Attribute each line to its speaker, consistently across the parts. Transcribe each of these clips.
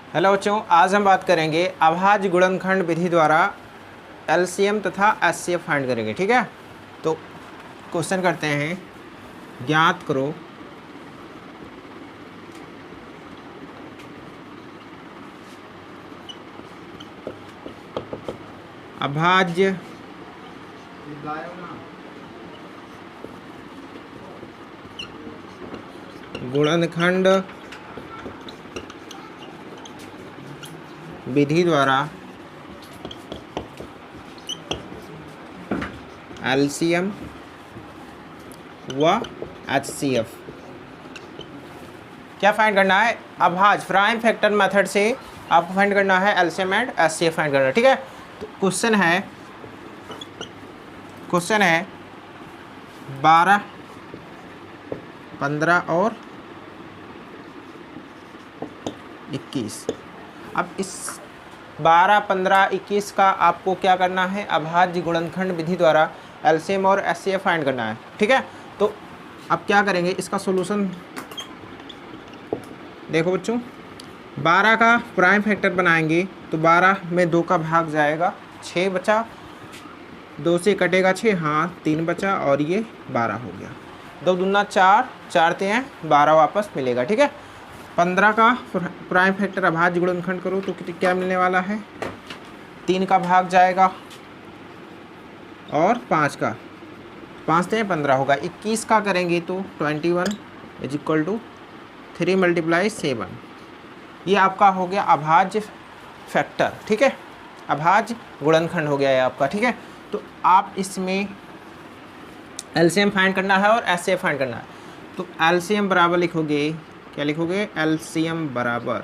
Speaker 1: Hello बच्चों, आज हम बात करेंगे अभाज्य गुणनखंड विधि द्वारा एलसीएम तथा एचसीएफ फाइंड करेंगे। ठीक है, तो क्वेश्चन करते हैं, ज्ञात करो अभाज्य गुणनखंड विधि द्वारा एलसीएम व एचसीएफ क्या फाइंड करना है। अभाज्य प्राइम फैक्टर मेथड से आपको फाइंड करना है एलसीएम एंड एचसीएफ फाइंड करना है। ठीक है, तो क्वेश्चन है 12, 15 और 21। अब इस 12, 15, 21 का आपको क्या करना है, अभाज्य गुणनखंड विधि द्वारा एलसीएम और एचसीएफ फाइंड करना है। ठीक है, तो अब क्या करेंगे, इसका सॉल्यूशन देखो बच्चों। 12 का प्राइम फैक्टर बनाएंगे तो 12 में 2 का भाग जाएगा, 6 बचा, 2 से कटेगा 6, हाँ 3 बचा और ये 12 हो गया। 2 दूना 4, 4 3 12 वापस मिलेगा। ठीक है, 15 का प्राइम फैक्टर अभाज्य गुणनखंड करो तो क्या मिलने वाला है, 3 का भाग जाएगा और 5 का, 5 3 15 होगा। 21 का करेंगे तो 21 इज इक्वल टू 3 × 7। ये आपका हो गया अभाज्य फैक्टर। ठीक है, अभाज्य गुणनखंड हो गया है आपका। ठीक है, तो आप इसमें एलसीएम फाइंड करना है और एचसीएफ फाइंड करना है। तो एलसीएम बराबर लिखोगे, क्या लिखोगे, एलसीएम बराबर,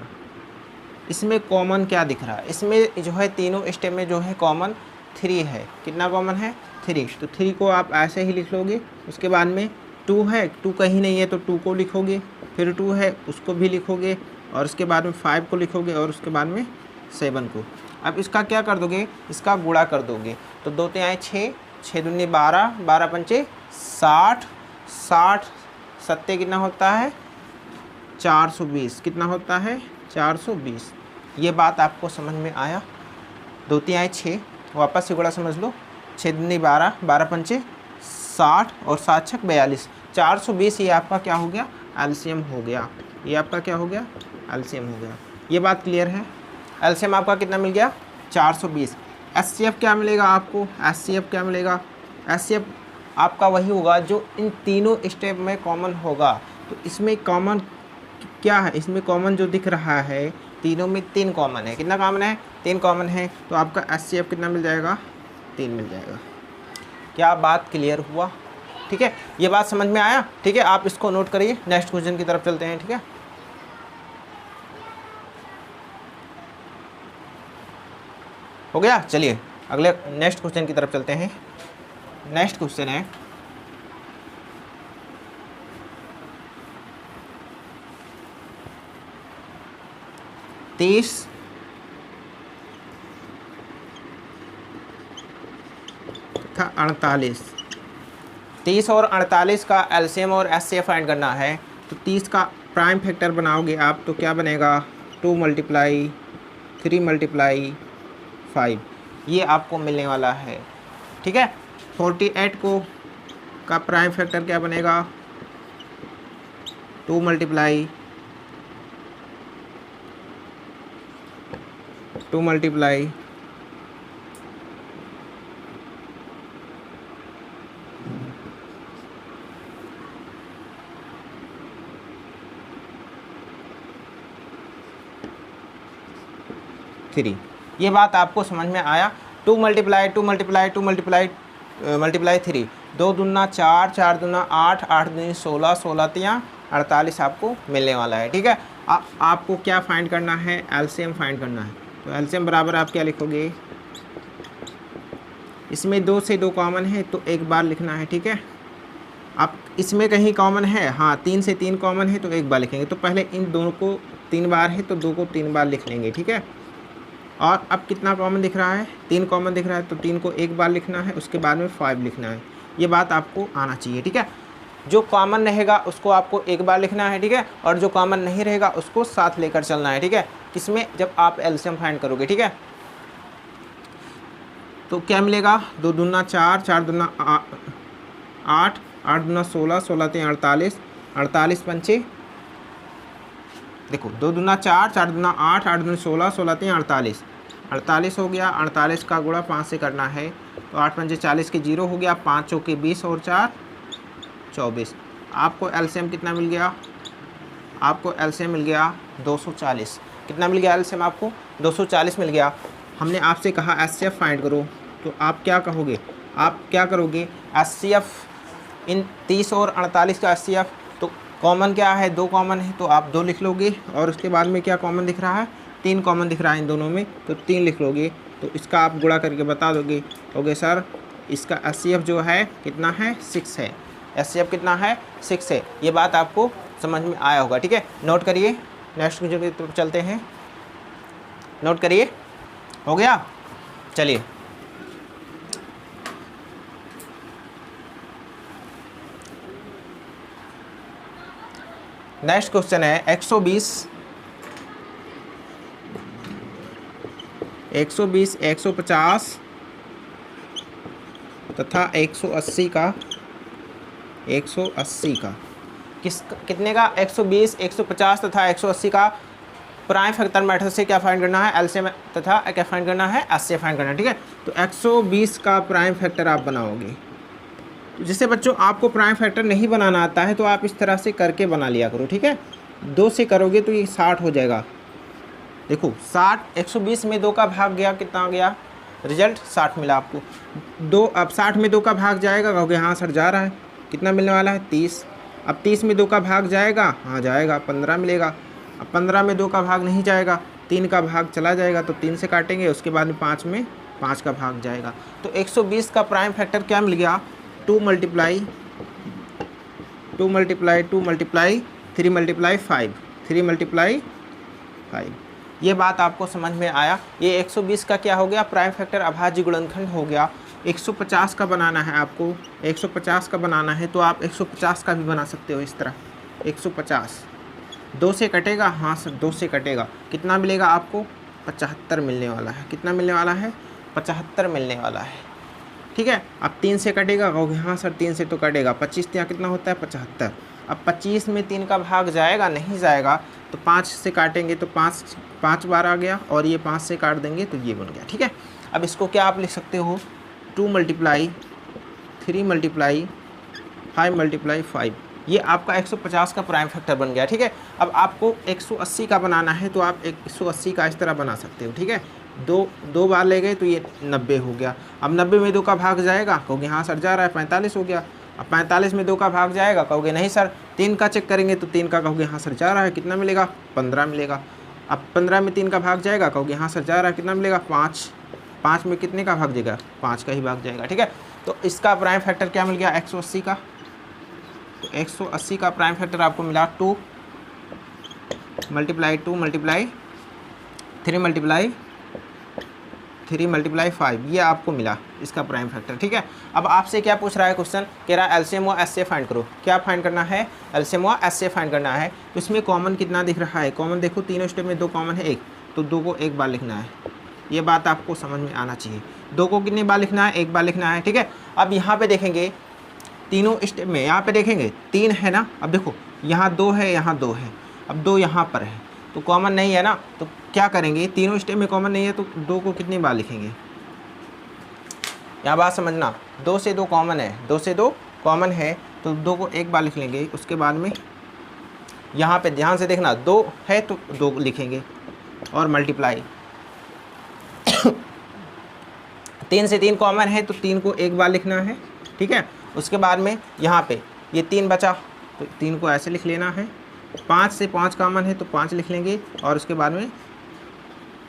Speaker 1: इसमें कॉमन क्या दिख रहा है, इसमें जो है तीनों स्टेप में जो है कॉमन 3 है। कितना कॉमन है, 3। तो 3 को आप ऐसे ही लिख लोगे। उसके बाद में 2 है, 2 कहीं नहीं है तो 2 को लिखोगे, फिर 2 है उसको भी लिखोगे और उसके बाद में 5 को लिखोगे और उसके बाद में 7 को। अब इसका क्या कर दोगे, इसका गुणा कर दोगे तो 2 3 आए 6, 6 दूनी 12, 12 पंचे 60, 60 सत्ते कितना होता है, 420। कितना होता है, 420। ये बात आपको समझ में आया। 2 3 आए 6, वापस से गुणा समझ लो, 6 दूनी 12, 12 पंचे 60 और 7 6 42, 420। ये आपका क्या हो गया, एलसीएम हो गया। ये आपका क्या हो गया, एलसीएम हो गया। ये बात क्लियर है। एलसीएम आपका कितना मिल गया, 420। एचसीएफ क्या मिलेगा आपको, एचसीएफ क्या मिलेगा, एचसीएफ आपका वही होगा जो इन तीनों स्टेप में कॉमन होगा। तो इसमें कॉमन क्या है, इसमें कॉमन जो दिख रहा है, तीनों में 3 कॉमन है। कितना कॉमन है, 3 कॉमन है। तो आपका एचसीएफ कितना मिल जाएगा, 3 मिल जाएगा। क्या बात क्लियर हुआ। ठीक है, ये बात समझ में आया। ठीक है, आप इसको नोट करिए। नेक्स्ट क्वेश्चन की तरफ चलते हैं। ठीक है, हो गया। चलिए अगले नेक्स्ट क्वेश्चन की तरफ चलते हैं। नेक्स्ट क्वेश्चन है 30 तथा 48। 30 और 48 का एलसीएम और एचसीएफ फाइंड करना है। तो 30 का प्राइम फैक्टर बनाओगे आप तो क्या बनेगा, 2 × 3 × 5, ये आपको मिलने वाला है। ठीक है, 48 को का प्राइम फैक्टर क्या बनेगा, 2 × 3। ये बात आपको समझ में आया। 2 × 3, 2 दूना 4, 4 दूना 8, 8 दूनी 16, 16 3 48 आपको मिलने वाला है। ठीक है, आपको क्या फाइंड करना है, एलसीएम फाइंड करना है। तो एलसीएम बराबर आप क्या लिखोगे, इसमें 2 से 2 कॉमन है तो एक बार लिखना है। ठीक है, आप इसमें कहीं कॉमन है, हाँ 3 से 3 कॉमन है तो एक बार लिखेंगे। तो पहले इन दोनों को 3 बार है तो 2 को 3 बार लिख लेंगे। ठीक है, और अब कितना कॉमन दिख रहा है, 3 कॉमन दिख रहा है तो 3 को एक बार लिखना है, उसके बाद में 5 लिखना है। ये बात आपको आना चाहिए। ठीक है, जो कॉमन रहेगा उसको आपको एक बार लिखना है। ठीक है, और जो कॉमन नहीं रहेगा उसको साथ लेकर चलना है। ठीक है, किसमें, जब आप एलसीएम फाइंड करोगे, ठीक है। तो क्या मिलेगा, 2 दूना 4, 4 दूना 8, 8 दूना 16, 16 3 48, 48 पंचे, देखो 2 दूना 4, 4 दूना 8, 8 दूना 16, 16 3 48, 48 हो गया। 48 का गुणा 5 से करना है, तो 8 पंचे 40 के 0 हो गया, 5 चौके 20 और 4 24। आपको एलसीएम कितना मिल गया, आपको एलसीएम मिल गया 240। कितना मिल गया एलसीएम आपको, 240 मिल गया। हमने आपसे कहा एचसीएफ फाइंड करो, तो आप क्या कहोगे, आप क्या करोगे, एचसीएफ इन 30 और 48 का एचसीएफ, तो कॉमन क्या है, 2 कॉमन है, तो आप 2 लिख लोगे। और उसके बाद में क्या कॉमन दिख रहा है, 3 कॉमन दिख रहा है इन दोनों में, तो 3 लिख लोगे। तो इसका आप गुणा करके बता दोगे, कहोगे सर इसका एचसीएफ जो है कितना है, 6 है। एचसीएफ कितना है, 6 है। ये बात आपको समझ में आया होगा, ठीक है। नोट करिए, नेक्स्ट क्वेश्चन की तरफ चलते हैं। नोट करिए, हो गया, चलिए। नेक्स्ट क्वेश्चन है 120, 150 तथा 180 का, 180 का कितने का, 120, 150 तथा 180 का प्राइम फैक्टर मेथड से क्या फाइंड करना है, एलसीएम तथा क्या फाइंड करना है, एचसीएफ फाइंड करना है, ठीक है। तो 120 का प्राइम फैक्टर आप बनाओगे। तो जैसे बच्चों आपको प्राइम फैक्टर नहीं बनाना आता है तो आप इस तरह से करके बना लिया करो, ठीक है। 2 से करोगे तो ये 60 हो जाएगा। देखो 60, 120 में 2 का भाग गया, कितना गया, रिजल्ट 60 मिला आपको। 2, अब 60 में 2 का भाग जाएगा, कहोगे हाँ सर जा रहा है, कितना मिलने वाला है, 30। अब 30 में 2 का भाग जाएगा, हाँ जाएगा, 15 मिलेगा। अब 15 में 2 का भाग नहीं जाएगा, 3 का भाग चला जाएगा, तो 3 से काटेंगे, उसके बाद में 5 में 5 का भाग जाएगा। तो 120 का प्राइम फैक्टर क्या मिल गया, 2 मल्टीप्लाई 3 मल्टीप्लाई 5, 3 मल्टीप्लाई 5। ये बात आपको समझ में आया। ये 120 का क्या हो गया, प्राइम फैक्टर अभाज्य गुणनखंड हो गया। 150 का बनाना है आपको, 150 का बनाना है तो आप 150 का भी बना सकते हो इस तरह। 150 2 से कटेगा, हाँ सर 2 से कटेगा, कितना मिलेगा आपको, 75 मिलने वाला है। कितना मिलने वाला है, 75 मिलने वाला है, ठीक है। अब 3 से कटेगा, कहोगे हाँ सर 3 से तो कटेगा, 25 यहाँ कितना होता है, 75। अब 25 में 3 का भाग जाएगा, नहीं जाएगा, तो 5 से काटेंगे तो 5 बार आ गया, और ये 5 से काट देंगे तो ये बन गया, ठीक है। अब इसको क्या आप लिख सकते हो, 2 मल्टीप्लाई 3 मल्टीप्लाई 5 मल्टीप्लाई 5, ये आपका 150 का प्राइम फैक्टर बन गया, ठीक है। अब आपको 180 का बनाना है तो आप 180 का इस तरह बना सकते हो, ठीक है। 2 बार ले गए तो ये 90 हो गया। अब 90 में 2 का भाग जाएगा, कहोगे हाँ सर जा रहा है, 45 हो गया। अब 45 में 2 का भाग जाएगा, कहोगे नहीं सर, 3 का चेक करेंगे तो 3 का, कहोगे हाँ सर जा रहा है, कितना मिलेगा, 15 मिलेगा। अब 15 में 3 का भाग जाएगा, कहोगे हाँ सर जा रहा है, कितना मिलेगा, 5। 5 में कितने का भाग जाएगा, 5 का ही भाग जाएगा, ठीक है। तो इसका प्राइम फैक्टर क्या मिल गया, 180 का। तो 180 का प्राइम फैक्टर आपको मिला 2 मल्टीप्लाई 3 मल्टीप्लाई 5, ये आपको मिला इसका प्राइम फैक्टर, ठीक है। अब आपसे क्या पूछ रहा है क्वेश्चन, कह रहा है एलसीएम व एचसीएफ फाइंड करो। क्या फाइंड करना है, एलसीएम व एचसीएफ फाइंड करना है। तो इसमें कॉमन कितना दिख रहा है, कॉमन देखो तीनों स्टेप में 2 कॉमन है, 1, तो 2 को 1 बार लिखना है। ये बात आपको समझ में आना चाहिए, 2 को कितनी बार लिखना है, 1 बार लिखना है, ठीक है। अब यहाँ पे देखेंगे तीनों स्टेप में, यहाँ पे देखेंगे 3 है ना, अब देखो यहाँ 2 है, यहाँ 2 है, अब 2 यहाँ पर है, तो कॉमन नहीं है ना, तो क्या करेंगे, तीनों स्टेप में कॉमन नहीं है तो 2 को कितनी बार लिखेंगे, यहाँ बात समझना, 2 से 2 कॉमन है, 2 से 2 कॉमन है, तो 2 को 1 बार लिख लेंगे। उसके बाद में यहाँ पे ध्यान से देखना, 2 है तो 2 लिखेंगे, और मल्टीप्लाई 3 से 3 कॉमन है तो 3 को 1 बार लिखना है, ठीक है। उसके बाद में यहाँ पे ये 3 बचा तो 3 को ऐसे लिख लेना है। 5 से 5 कॉमन है तो 5 लिख लेंगे, और उसके बाद में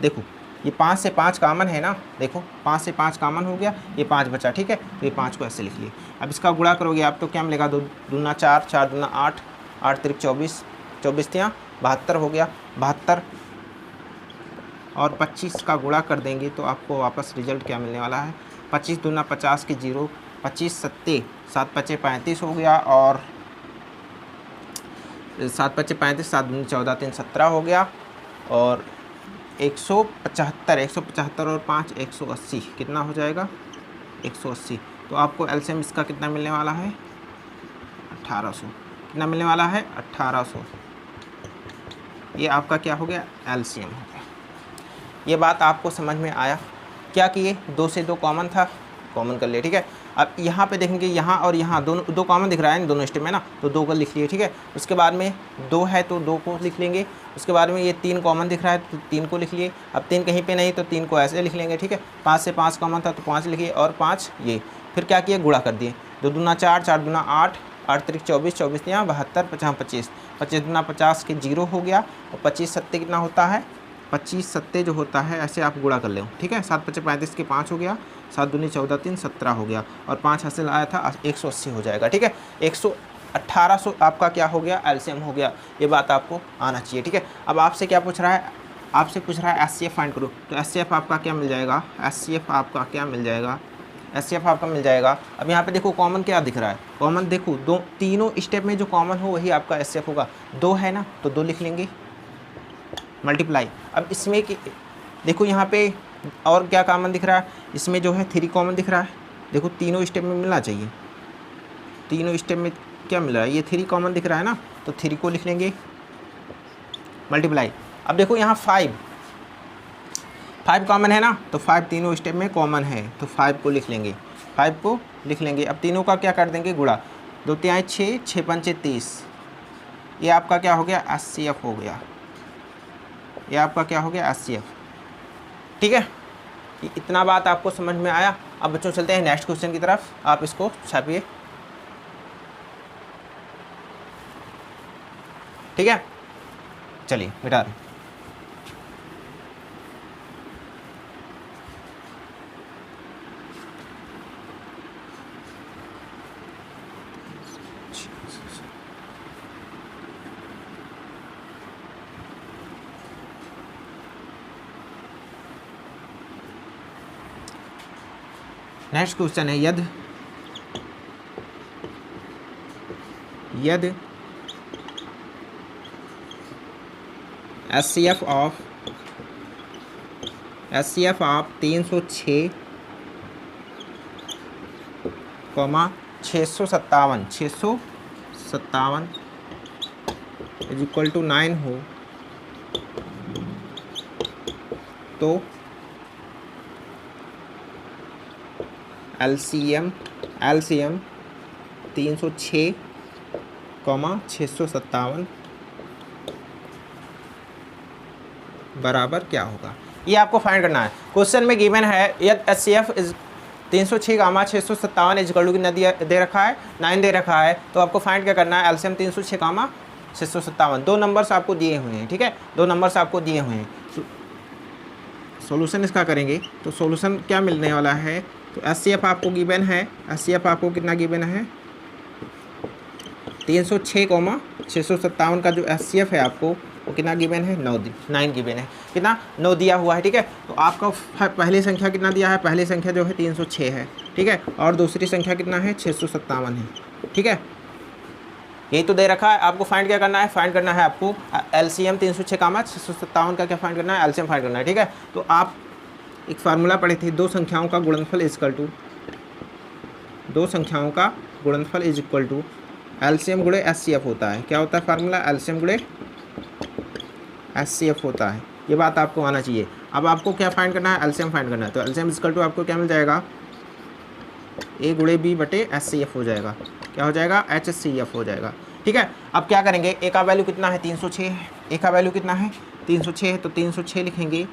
Speaker 1: देखो ये 5 से 5 कॉमन है ना, देखो 5 से 5 कॉमन हो गया, ये 5 बचा, ठीक है। तो ये 5 को ऐसे लिख लिए। अब इसका गुणा करोगे आप तो क्या मिलेगा, 2 दूना 4, 4 दूना 8, 8 तिरिक 24, 24 तियाँ 72 हो गया, 72 और 25 का गुणा कर देंगे तो आपको वापस रिजल्ट क्या मिलने वाला है, 25 दूना 50 के 0, 25 सत्ते 7 पचे 35 हो गया, और 7 पचे 35, 7 दूनी 14, 3 17 हो गया, और 175, 175 और 5 180, कितना हो जाएगा 180। तो आपको एलसीएम इसका कितना मिलने वाला है 1800, कितना मिलने वाला है 1800। ये आपका क्या हो गया एलसीएम हो गया। ये बात आपको समझ में आया। क्या किए, 2 से 2 कॉमन था, कॉमन कर लिए, ठीक है। अब यहाँ पे देखेंगे यहाँ और यहाँ दोनों 2 कॉमन दिख रहा है दोनों स्टेप में ना, तो 2 को लिख लिए, ठीक है। उसके बाद में 2 है तो 2 को लिख लेंगे। उसके बाद में ये 3 कॉमन दिख रहा है तो 3 को लिख लिए। अब 3 कहीं पे नहीं तो 3 को ऐसे लिख लेंगे, ठीक है। 5 से 5 कॉमन था तो 5 लिखिए और 5 ये। फिर क्या किए, गुणा कर दिए, 2 दूना 4, 4 दूना 8, 8 त्रिक 24, 24 यहाँ 72, 50 25, 25 दूना 50 के 0 हो गया। और 25 सत्ते कितना होता है 25 सत्ते जो होता है ऐसे आप गुणा कर लो, ठीक है। 7 पचे 35 के 5 हो गया, 7 दूनी 14, 3 17 हो गया और 5 हासिल आया था 180 हो जाएगा, ठीक है। 1800 आपका क्या हो गया एलसीएम हो गया। ये बात आपको आना चाहिए, ठीक है। अब आपसे क्या पूछ रहा है, आपसे पूछ रहा है एचसीएफ फाइंड करो, तो एचसीएफ आपका क्या मिल जाएगा, एचसीएफ आपका क्या मिल जाएगा, एचसीएफ आपका मिल जाएगा। अब यहाँ पे देखो कॉमन क्या दिख रहा है, कॉमन देखो तीनों स्टेप में जो कॉमन हो वही आपका एचसीएफ होगा। 2 है ना तो 2 लिख लेंगे, मल्टीप्लाई। अब इसमें कि देखो यहाँ पे और क्या कॉमन दिख रहा है, इसमें जो है 3 कॉमन दिख रहा है। देखो तीनों स्टेप में मिलना चाहिए, तीनों स्टेप में क्या मिल रहा है, ये 3 कॉमन दिख रहा है ना, तो 3 को लिख लेंगे, मल्टीप्लाई। अब देखो यहाँ 5 कॉमन है ना, तो 5 तीनों स्टेप में कॉमन है तो 5 को लिख लेंगे, 5 को लिख लेंगे। अब तीनों का क्या कर देंगे गुणा, 2 तिहाई 6, 6 पंचे 30, ये आपका क्या हो गया एचसीएफ हो गया, ये आपका क्या हो गया एचसीएफ, ठीक है। इतना बात आपको समझ में आया। अब बच्चों चलते हैं नेक्स्ट क्वेश्चन की तरफ, आप इसको छापिए, ठीक है। चलिए मिटा दें। नेक्स्ट क्वेश्चन है यदि HCF of 306, 657 is equal to 9 हो तो एलसीएम 306, 657 बराबर क्या होगा, ये आपको फाइंड करना है। क्वेश्चन में गिवन है यदि HCF is 306, 657 is equal to कितना दे रखा है 9 दे रखा है, तो आपको फाइंड क्या करना है एलसीएम 306, 657। 2 नंबर्स आपको दिए हुए हैं, ठीक है, 2 नंबर्स आपको दिए हुए हैं। सॉल्यूशन इसका करेंगे तो सॉल्यूशन क्या मिलने वाला है, तो एचसीएफ आपको गिवन है, एचसीएफ आपको कितना गिवन है 306, 657 का जो एचसीएफ है आपको वो कितना गिवन है 9 गिवन है, कितना 9 दिया हुआ है, ठीक है। तो आपका पहली संख्या कितना दिया है, पहली संख्या जो है 306 है, ठीक है, और दूसरी संख्या कितना है 657 है, ठीक है। यही तो दे रखा है, आपको फाइंड क्या करना है, फाइंड करना है आपको एलसीएम 306, 657 का क्या फाइंड करना है, एलसीएम फाइंड करना है, ठीक है। तो आप एक फार्मूला पढ़े थे, 2 संख्याओं का गुणनफल इज इक्वल टू एलसीएम गुणे एचसीएफ होता है। क्या होता है फार्मूला, एलसीएम गुणे एचसीएफ होता है। ये बात आपको आना चाहिए। अब आपको क्या फाइंड करना है, एलसीएम फाइंड करना है, तो एलसीएम इज इक्वल टू आपको क्या मिल जाएगा, ए गुणे बी बटे एचसीएफ हो जाएगा, क्या हो जाएगा एचसीएफ हो जाएगा, ठीक है। अब क्या करेंगे, ए का वैल्यू कितना है 306 है, ए का वैल्यू कितना है 306 है, तो 306 लिखेंगे,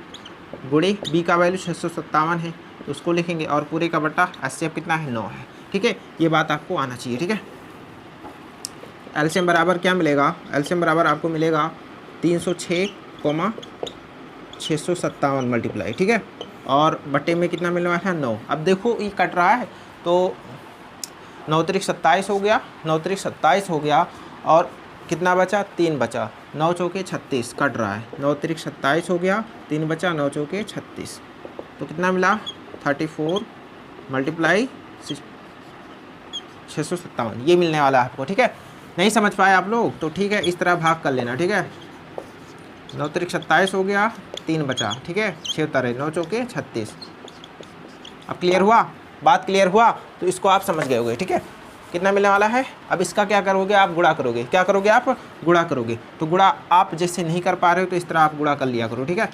Speaker 1: गुणे बी का वैल्यू 657 है तो उसको लिखेंगे, और पूरे का बटा एचसीएफ कितना है 9 है, ठीक है। ये बात आपको आना चाहिए, ठीक है। एलसीएम बराबर क्या मिलेगा, एलसीएम बराबर आपको मिलेगा 306, 657 मल्टीप्लाई, ठीक है, और बटे में कितना मिलने वाला है 9। अब देखो ये कट रहा है तो 9 त्रिक 27 हो गया, 9 त्रिक 27 हो गया, और कितना बचा 3 बचा, 9 चौके 36 कट रहा है, 9 त्रिक 27 हो गया, 3 बचा, 9 चौके 36, तो कितना मिला 34 मल्टीप्लाई 657, ये मिलने वाला है आपको, ठीक है। नहीं समझ पाए आप लोग तो ठीक है, इस तरह भाग कर लेना, ठीक है। 9 त्रिक 27 हो गया, 3 बचा, ठीक है, 6 उतारे, 9 चौके 36। अब क्लियर हुआ, बात क्लियर हुआ, तो इसको आप समझ गए होगे, ठीक है, कितना मिलने वाला है। अब इसका क्या करोगे, आप गुणा करोगे, क्या करोगे आप गुणा करोगे। तो गुणा आप जैसे नहीं कर पा रहे हो तो इस तरह आप गुणा कर लिया करो, ठीक है।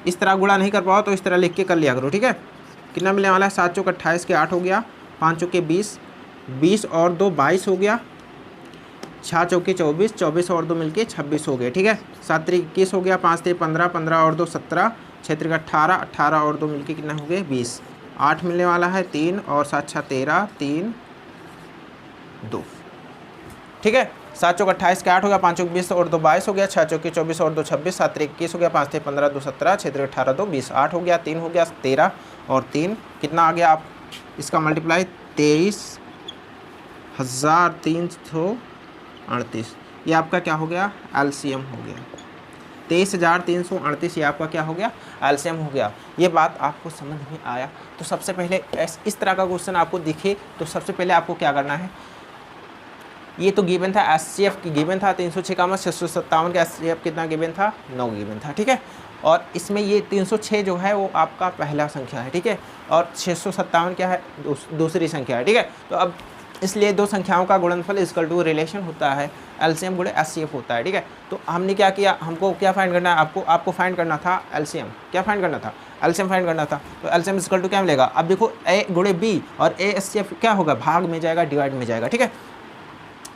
Speaker 1: इस तरह गुणा नहीं कर पाओ तो इस तरह लिख के कर लिया करो, ठीक है। कितना मिलने वाला है, 7 चौके 28 के 8 हो गया, 5 चौके 20, 20 और 2 22 हो गया, 6 चौके 24, 24 और 2 मिलके 26 हो गए, ठीक है। 7 त्रिक 21 हो गया, 5 त्रिक 15, 15 और 2 17, 6 त्रिक 18, 18 और 2 मिलके कितना हो गए 20, 8 मिलने वाला है, 3 और 7 6 13, 3 2, ठीक है। 7 चौक 28 के 8 हो गया, 5 चौक 20 और 2 22 हो गया, 6 चौके 24 और 2 26, 7 त्रिक 21 हो गया, 5 त्रिक 15, 2 17, 6 त्रिक 18, 2 20, 8 हो गया, 3 हो गया 13 और 3 कितना आ गया, आप इसका मल्टीप्लाई 23,338, ये आपका क्या हो गया, एलसीएम हो गया। 23,338 ये आपका क्या हो गया, एलसीएम हो गया। ये बात आपको समझ में आया। तो सबसे पहले इस तरह का क्वेश्चन आपको दिखे तो सबसे पहले आपको क्या करना है, ये तो गिवन था, एचसीएफ की गिवन था 306 का, 657 का एचसीएफ कितना गिवन था, 9 गिवन था, ठीक है। और इसमें ये 306 जो है वो आपका पहला संख्या है, ठीक है, और 657 क्या है, दूसरी संख्या है, ठीक है। तो अब इसलिए दो संख्याओं का गुणनफल इक्वल टू रिलेशन होता है, एलसीएम गुणे एचसीएफ होता है, ठीक है। तो हमने क्या किया, हमको क्या फाइंड करना है, आपको फाइंड करना था एलसीएम, क्या फाइंड करना था, एलसीएम फाइंड करना था। तो एलसीएम इक्वल टू क्या मिलेगा, अब देखो ए गुणे बी और ए एचसीएफ क्या होगा, भाग में जाएगा, डिवाइड में जाएगा, ठीक है।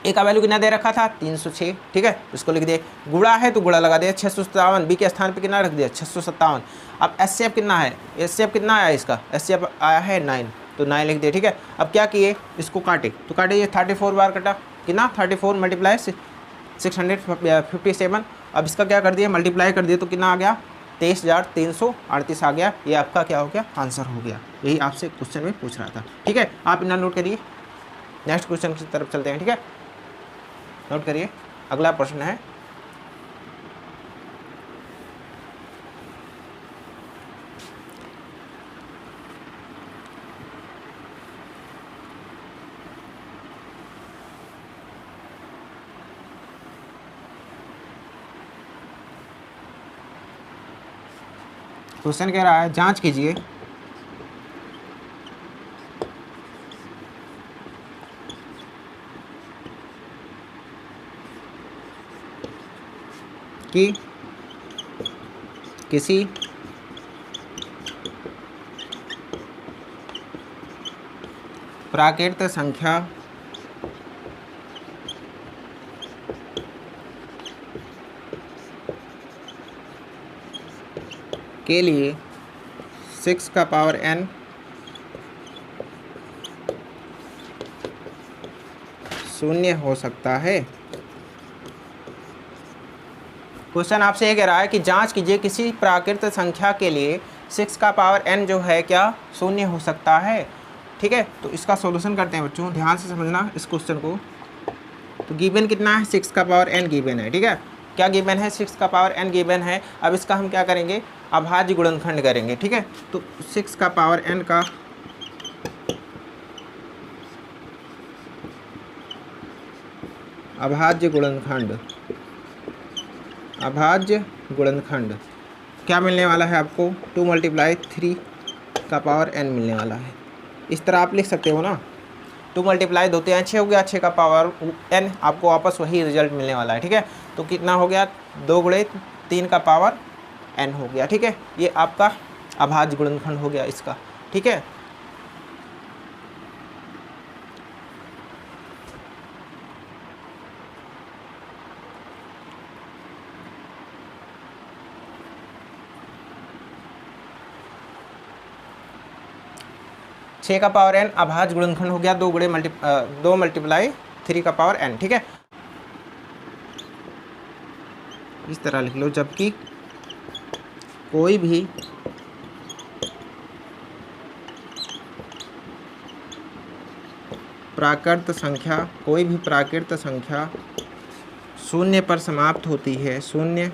Speaker 1: ए का वैल्यू कितना दे रखा था 306, ठीक है, इसको लिख दे, गुणा है तो गुणा लगा दिया 657, बी के स्थान पे कितना रख दिया 657। अब एचसीएफ कितना है, एचसीएफ कितना आया इसका, एचसीएफ आया है 9, तो 9 लिख दिए, ठीक है। अब क्या किए, इसको काटे, तो काटे, ये 34 बार कटा, कितना 34 मल्टीप्लाई 657। अब इसका क्या कर दिया, मल्टीप्लाई कर दिया, तो कितना आ गया 23,338 आ गया। ये आपका क्या हो गया, आंसर हो गया। यही आपसे क्वेश्चन में पूछ रहा था, ठीक है, आप इतना नोट करिए। नेक्स्ट क्वेश्चन की तरफ चलते हैं, ठीक है, नोट करिए। अगला प्रश्न है, क्वेश्चन कह रहा है जांच कीजिए कि किसी प्राकृत संख्या के लिए 6 का पावर n शून्य हो सकता है। क्वेश्चन आपसे ये कह रहा है कि जांच कीजिए किसी प्राकृत संख्या के लिए 6 का पावर n जो है क्या शून्य हो सकता है, ठीक है। तो इसका सॉल्यूशन करते हैं बच्चों, ध्यान से समझना इस क्वेश्चन को। तो गिवन कितना है, 6 का पावर n गिवन है, ठीक है, क्या गिवन है, 6 का पावर n गिवन है। अब इसका हम क्या करेंगे, अभाज्य गुणनखंड करेंगे, ठीक है। तो 6 का पावर n का अभाज्य गुणनखंड, अभाज्य गुणनखंड क्या मिलने वाला है आपको, 2 × 3 का पावर n मिलने वाला है। इस तरह आप लिख सकते हो ना, 2 × 2 = 6 हो गया, 6 का पावर n, आपको वापस वही रिजल्ट मिलने वाला है, ठीक है। तो कितना हो गया, 2 × 3 का पावर n हो गया, ठीक है। ये आपका अभाज्य गुणनखंड हो गया इसका, ठीक है। छः का पावर n अभाज्य गुणनखंड हो गया, 2 × 3 का पावर n, ठीक है। इस तरह लिख लो, जबकि कोई भी प्राकृत संख्या शून्य पर समाप्त होती है, शून्य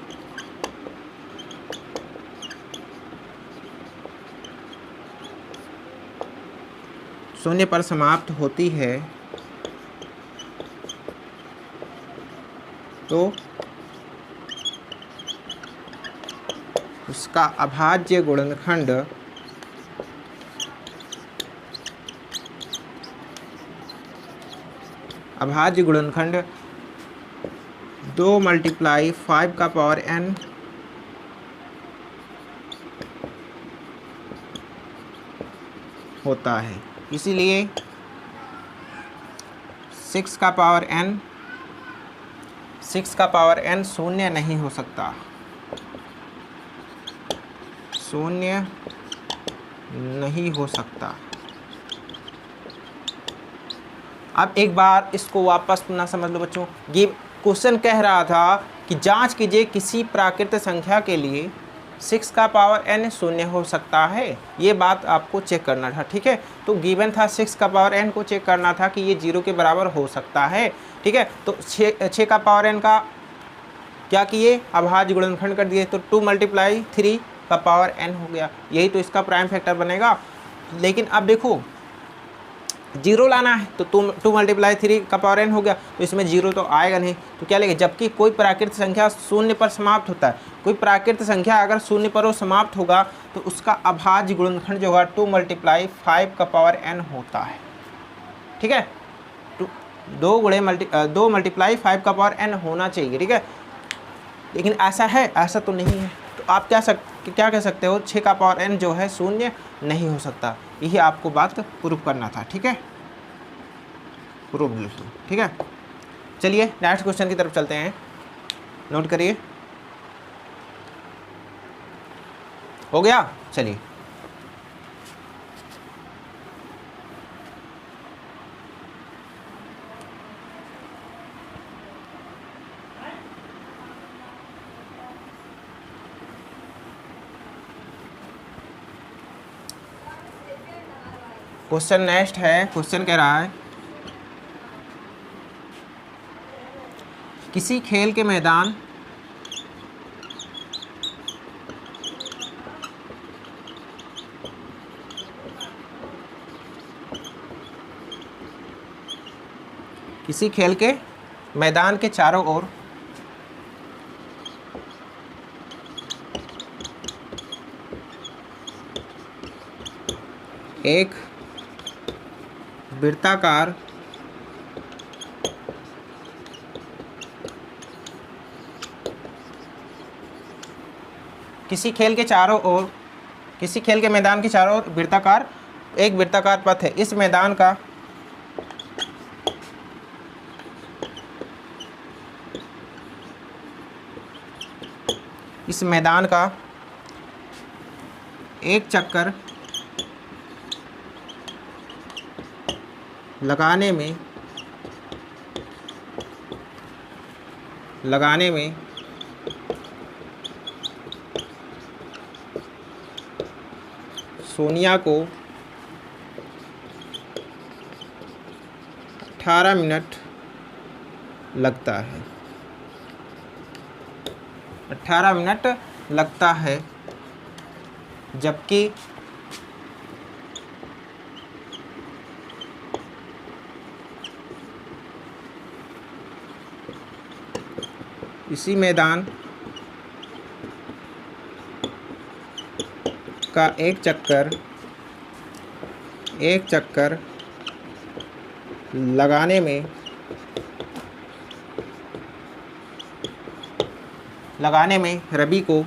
Speaker 1: पर समाप्त होती है, तो उसका अभाज्य गुणनखंड अभाज्य गुणनखंड 2 मल्टीप्लाई 5 का पावर n होता है। इसीलिए 6 का पावर n शून्य नहीं हो सकता, शून्य नहीं हो सकता। अब एक बार इसको वापस पुनः समझ लो बच्चों। ये क्वेश्चन कह रहा था कि जांच कीजिए किसी प्राकृतिक संख्या के लिए 6 का पावर n शून्य हो सकता है। ये बात आपको चेक करना था, ठीक है। तो गिवन था 6 का पावर n को चेक करना था कि ये 0 के बराबर हो सकता है, ठीक है। तो 6 का पावर n का क्या किए, अभाज्य गुणनखंड कर दिए, तो 2 मल्टीप्लाई 3 का पावर n हो गया। यही तो इसका प्राइम फैक्टर बनेगा। लेकिन अब देखो 0 लाना है, तो 2 मल्टीप्लाई 3 का पावर n हो गया, तो इसमें 0 तो आएगा नहीं, तो क्या लेंगे। जबकि कोई प्राकृतिक संख्या शून्य पर समाप्त होता है, कोई प्राकृतिक संख्या अगर शून्य पर वो समाप्त होगा तो उसका अभाज्य गुणनखंड जो होगा 2 मल्टीप्लाई 5 का पावर n होता है, ठीक है। 2 मल्टीप्लाई 5 का पावर n होना चाहिए, ठीक है। लेकिन ऐसा है, ऐसा तो नहीं है। तो आप क्या कह सकते हो, 6 का पावर n जो है शून्य नहीं हो सकता। यही आपको बात प्रूफ करना था, ठीक है, प्रूफ बिल्कुल, ठीक है। चलिए नेक्स्ट क्वेश्चन की तरफ चलते हैं, नोट करिए। हो गया, चलिए। क्वेश्चन नेक्स्ट है। क्वेश्चन कह रहा है किसी खेल के मैदान के चारों ओर एक वृत्ताकार किसी खेल के मैदान के चारों ओर एक वृत्ताकार पथ है। इस मैदान का एक चक्कर लगाने में सोनिया को 18 मिनट लगता है। 18 मिनट लगता है, जबकि इसी मैदान का एक चक्कर लगाने में रवि को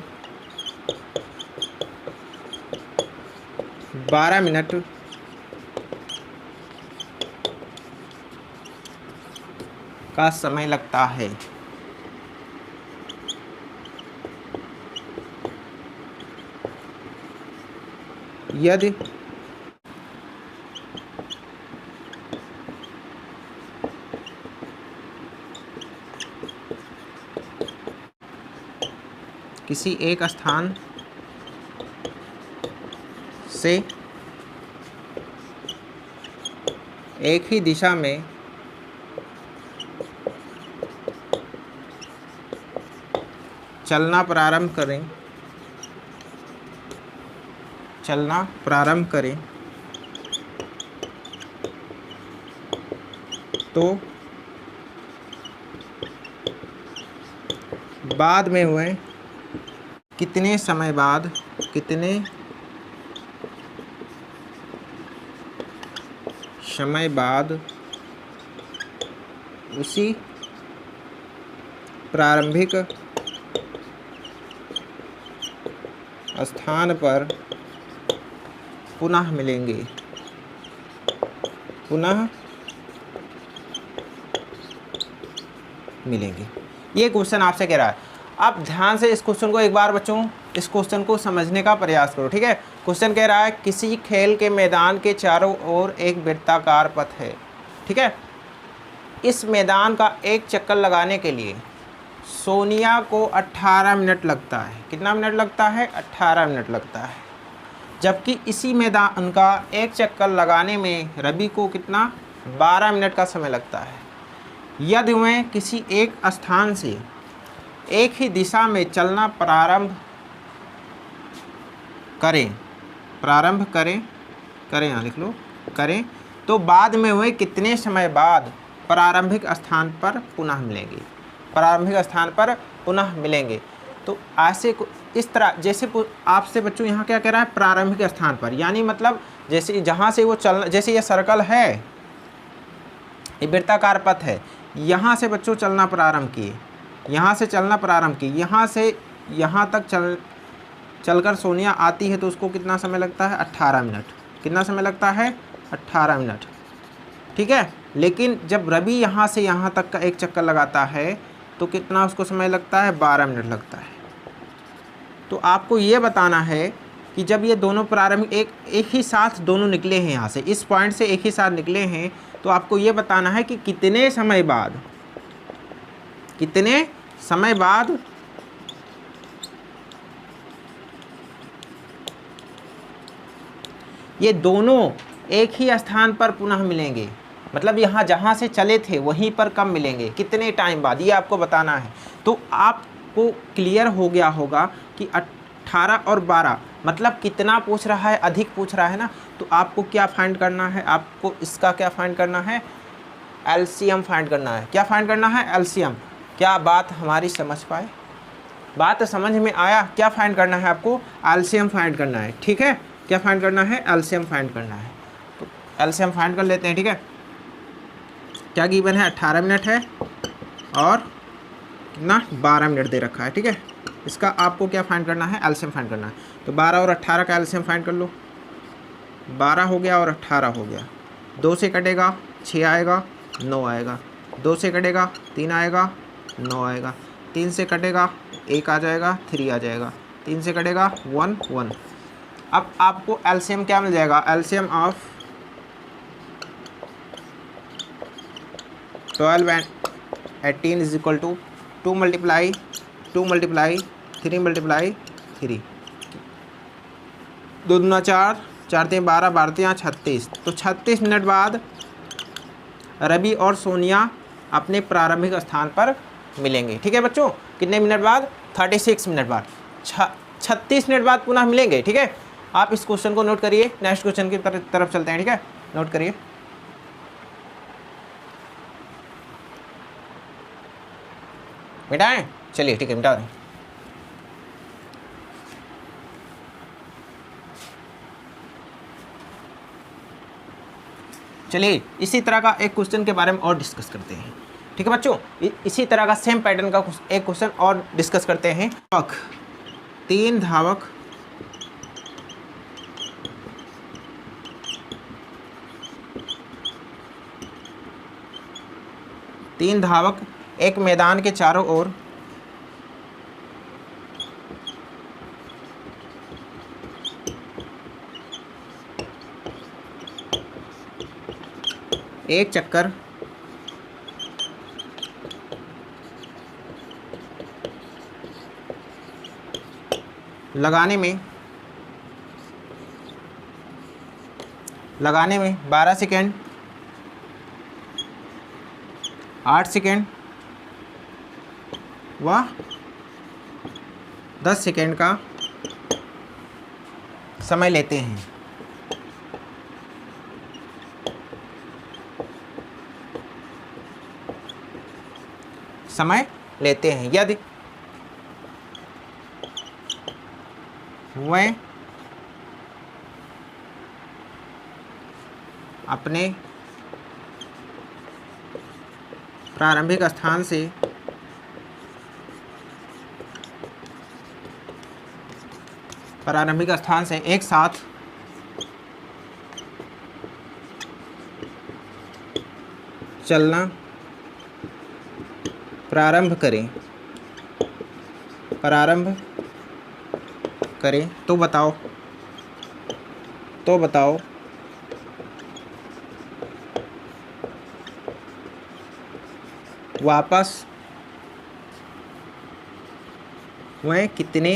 Speaker 1: 12 मिनट का समय लगता है। यदि किसी एक स्थान से एक ही दिशा में चलना प्रारंभ करें तो बाद में वह कितने समय बाद, कितने समय बाद उसी प्रारंभिक स्थान पर पुनः मिलेंगे, पुनः मिलेंगे। ये क्वेश्चन आपसे कह रहा है। अब ध्यान से इस क्वेश्चन को एक बार बच्चों, इस क्वेश्चन को समझने का प्रयास करो, ठीक है। क्वेश्चन कह रहा है किसी खेल के मैदान के चारों ओर एक वृत्ताकार पथ है, ठीक है। इस मैदान का एक चक्कर लगाने के लिए सोनिया को 18 मिनट लगता है। कितना मिनट लगता है? 18 मिनट लगता है। जबकि इसी मैदान का एक चक्कर लगाने में रवि को कितना? 12 मिनट का समय लगता है। यदि वह किसी एक स्थान से एक ही दिशा में चलना प्रारंभ करें यहाँ लिख लो, करें, तो बाद में वह कितने समय बाद प्रारंभिक स्थान पर पुनः मिलेंगे, प्रारंभिक स्थान पर पुनः मिलेंगे। तो ऐसे इस तरह, जैसे आपसे बच्चों यहाँ क्या कह रहा है? प्रारंभिक स्थान पर, यानी मतलब जैसे जहाँ से वो चलना, जैसे ये सर्कल है, ये वृत्ताकार पथ है, यहाँ से बच्चों चलना प्रारंभ किए, यहाँ से चलना प्रारंभ किए, यहाँ से यहाँ तक चलकर सोनिया आती है, तो उसको कितना समय लगता है? 18 मिनट। कितना समय लगता है? 18 मिनट, ठीक है। लेकिन जब रवि यहाँ से यहाँ तक का एक चक्कर लगाता है तो कितना उसको समय लगता है? 12 मिनट लगता है। तो आपको ये बताना है कि जब ये दोनों प्रारंभिक एक ही साथ दोनों निकले हैं, यहाँ से इस पॉइंट से एक ही साथ निकले हैं, तो आपको ये बताना है कि कितने समय बाद ये दोनों एक ही स्थान पर पुनः मिलेंगे। मतलब यहाँ जहाँ से चले थे वहीं पर कब मिलेंगे, कितने टाइम बाद, ये आपको बताना है। तो आपको क्लियर हो गया होगा कि 18 और 12 मतलब कितना पूछ रहा है? अधिक पूछ रहा है ना। तो आपको क्या फाइंड करना है? आपको इसका क्या फाइंड करना है? एलसीएम फाइंड करना है। क्या फाइंड करना है? एलसीएम। क्या बात हमारी समझ पाए? बात समझ में आया? क्या फाइंड करना है आपको? एलसीएम फाइंड करना है, ठीक है। क्या फाइंड करना है? एलसीएम फाइंड करना है। तो एलसीएम फाइंड कर लेते हैं, ठीक है। क्या गिवन है? 18 मिनट है और कितना? 12 मिनट दे रखा है, ठीक है। इसका आपको क्या फाइंड करना है? एलसीएम फाइंड करना है। तो 12 और 18 का एलसीएम फाइंड कर लो। 12 हो गया और 18 हो गया। 2 से कटेगा 6 आएगा, 9 आएगा। 2 से कटेगा 3 आएगा, 9 आएगा। 3 से कटेगा 1 आ जाएगा, 3 आ जाएगा। 3 से कटेगा 1, 1। अब आपको एलसीएम क्या मिल जाएगा? LCM of 12 and 18 is equal to 2 multiply 3 multiply 3। 2 दूना 4, 4 3 12, 12 3 36। तो 36 मिनट बाद रवि और सोनिया अपने प्रारंभिक स्थान पर मिलेंगे, ठीक है बच्चों। कितने मिनट बाद? 36 मिनट बाद, 36 मिनट बाद पुनः मिलेंगे, ठीक है। आप इस क्वेश्चन को नोट करिए। नेक्स्ट क्वेश्चन की तरफ चलते हैं, ठीक है। नोट करिए। मिटाएं? चलिए ठीक है, मिटा दें। चलिए इसी तरह का एक क्वेश्चन के बारे में और डिस्कस करते हैं, ठीक है बच्चों। इसी तरह का सेम पैटर्न का एक क्वेश्चन और डिस्कस करते हैं। 3 धावक एक मैदान के चारों ओर एक चक्कर लगाने में 12 सेकेंड, 8 सेकेंड व 10 सेकेंड का समय लेते हैं। वह अपने प्रारंभिक स्थान से एक साथ चलना प्रारंभ करें तो बताओ वापस वह कितने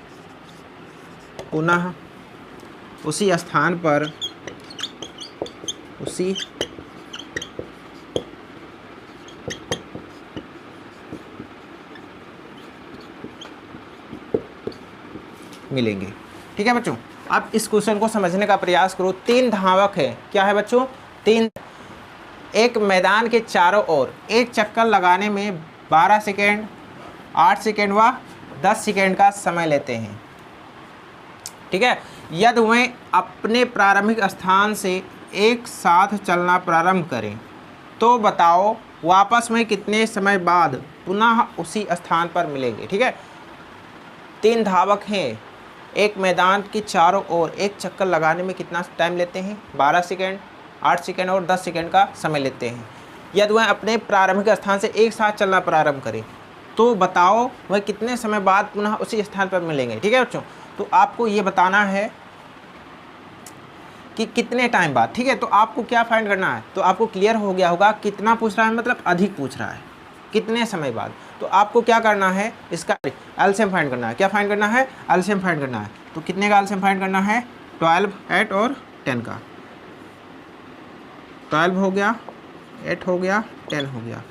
Speaker 1: समय बाद पुनः उसी स्थान पर मिलेंगे। ठीक है बच्चों, अब इस क्वेश्चन को समझने का प्रयास करो। 3 धावक है, क्या है बच्चों? 3। एक मैदान के चारों ओर एक चक्कर लगाने में 12 सेकेंड, 8 सेकेंड व 10 सेकेंड का समय लेते हैं। ठीक है, यदि वह अपने प्रारंभिक स्थान से एक साथ चलना प्रारंभ करें तो बताओ वापस में कितने समय बाद पुनः उसी स्थान पर मिलेंगे। ठीक है, 3 धावक हैं, एक मैदान के चारों ओर एक चक्कर लगाने में कितना टाइम लेते हैं? 12 सेकेंड, 8 सेकेंड और 10 सेकेंड का समय लेते हैं। यदि वह अपने प्रारंभिक स्थान से एक साथ चलना प्रारंभ करें तो बताओ वह कितने समय बाद पुनः उसी स्थान पर मिलेंगे। ठीक है बच्चों, तो आपको ये बताना है कि कितने टाइम बाद। ठीक है, तो आपको क्या फाइंड करना है? तो आपको क्लियर हो गया होगा कितना पूछ रहा है, मतलब अधिक पूछ रहा है, कितने समय बाद। तो आपको क्या करना है? इसका एलसीएम फाइंड करना है। क्या फाइंड करना है? एलसीएम फाइंड करना है। तो कितने का एलसीएम फाइंड करना है? 12, 8 और 10 का। 12 हो गया, 8 हो गया, 10 हो गया।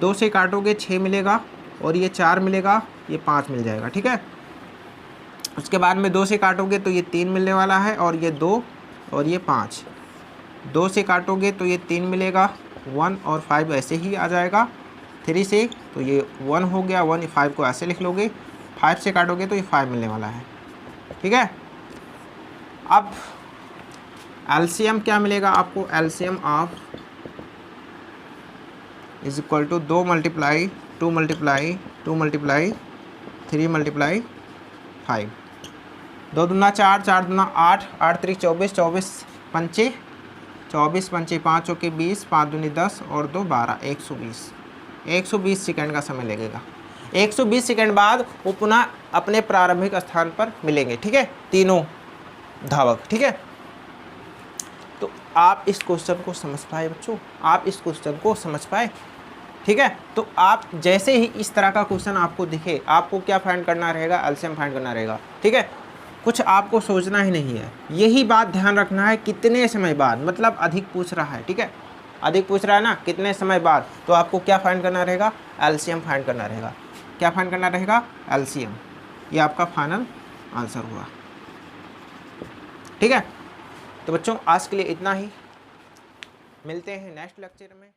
Speaker 1: 2 से काटोगे 6 मिलेगा और ये 4 मिलेगा, ये 5 मिल जाएगा। ठीक है, उसके बाद में 2 से काटोगे तो ये 3 मिलने वाला है और ये 2 और ये 5। 2 से काटोगे तो ये 3 मिलेगा, 1 और 5 ऐसे ही आ जाएगा। 3 से तो ये 1 हो गया, 1 5 को ऐसे लिख लोगे। 5 से काटोगे तो ये 5 मिलने वाला है। ठीक है, अब एलसीएम क्या मिलेगा आपको? LCM of is equal to 2 multiply 2 multiply 2 multiply 3 multiply 5। 2 दूना 4, 4 दूना 8, 8 3 24, 24 पंचे 24 पंचे 5 चौके 20, 5 दूनी 10 और 2 12, 120 सेकेंड का समय लगेगा। 120 सेकेंड बाद वो पुनः अपने प्रारंभिक स्थान पर मिलेंगे। ठीक है, तीनों धावक। ठीक है, तो आप इस क्वेश्चन को समझ पाए बच्चों? आप इस क्वेश्चन को समझ पाए? ठीक है, तो आप जैसे ही इस तरह का क्वेश्चन आपको दिखे, आपको क्या फाइंड करना रहेगा? एलसीएम फाइंड करना रहेगा। ठीक है, कुछ आपको सोचना ही नहीं है, यही बात ध्यान रखना है। कितने समय बाद, मतलब अधिक पूछ रहा है। ठीक है, अधिक पूछ रहा है ना, कितने समय बाद, तो आपको क्या फाइंड करना रहेगा? एलसीएम फाइंड करना रहेगा। क्या फाइंड करना रहेगा? एलसीएम। ये आपका फाइनल आंसर हुआ। ठीक है, तो बच्चों आज के लिए इतना ही, मिलते हैं नेक्स्ट लेक्चर में।